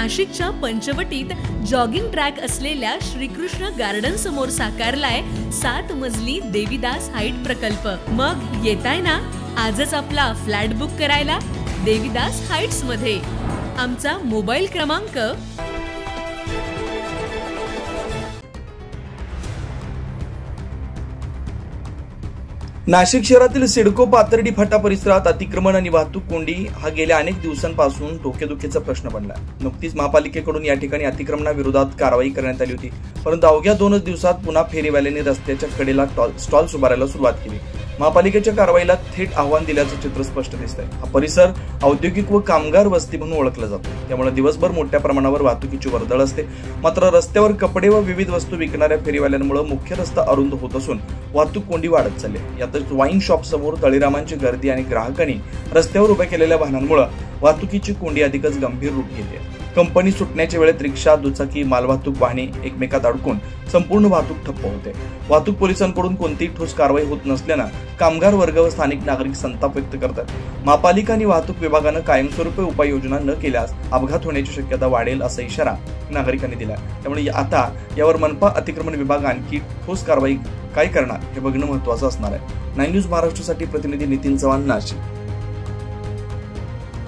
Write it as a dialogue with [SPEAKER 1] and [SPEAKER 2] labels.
[SPEAKER 1] नाशिकच्या पंचवटीत jogging track असलेल्या Shrikrishna garden समोर साकारलाय 7 मजली देवीदास हाईट प्रकल्प। मग येताय ना आजच आपला फ्लॅट बुक करायला देवीदास हाईट्स मध्ये। आमचा मोबाईल क्रमांक
[SPEAKER 2] नाशिक शहरातील सिडको पाथर्डी फाटा परिसरात अतिक्रमण आणि वाहतूक कोंडी हा गेल्या अनेक दिवसांपासून डोकेदुखीचा प्रश्न बनला। नुकतीच महापालिकेकडून या ठिकाणी अतिक्रमणाविरोधात कारवाई करण्यात आली होती, परंतु अवघ्या 2 दिवसात पुन्हा फेरीवाल्यांनी रस्त्याच्या कडेला स्टॉल्स उभारायला सुरुवात केली। महापालिकेच्या कारवाईला थेट आव्हान दिल्याचं चित्र स्पष्ट दिसतंय। हा परिसर औद्योगिक व कामगार वस्ती म्हणून ओळखला जातो, त्यामुळे दिवसभर मोठ्या प्रमाणावर वाहतुकीची वर्दळ असते। मात्र रस्त्यावर कपडे व विविध वस्तू विकणाऱ्या फेरीवाल्यांमुळे मुख्य रस्ता अरुंद होत असून वाहतूक कोंडी वाढत चालली आहे। यातच वाईन शॉप समोर तळीरामांची गर्दी आणि ग्राहकांनी रस्त्यावर उभ्या केलेल्या वाहनांमुळे वाहतुकीची कोंडी अधिकच गंभीर रूप घेते। कंपनी सुटण्याच्या वेळेत रिक्षा, दुचाकी, मालवाहतूक वाहने एकमेकात अडकून संपूर्ण वाहतूक ठप्प होते। वाहतूक पोलिसांकडून कोणतीही ठोस कारवाई होत नसल्यानं कामगार वर्ग व स्थानिक नागरिक संताप व्यक्त करतात। महापालिका आणि वाहतूक विभागानं कायमस्वरूपी उपाययोजना न केल्यास अपघात होण्याची शक्यता वाढेल असा इशारा नागरिकांनी दिला। त्यामुळे आता यावर मनपा अतिक्रमण विभाग आणखी ठोस कारवाई काय करणार हे बघणं महत्त्वाचं असणार आहे। 9 न्यूज महाराष्ट्रासाठी प्रतिनिधी नितीन चव्हाण, नाशिक।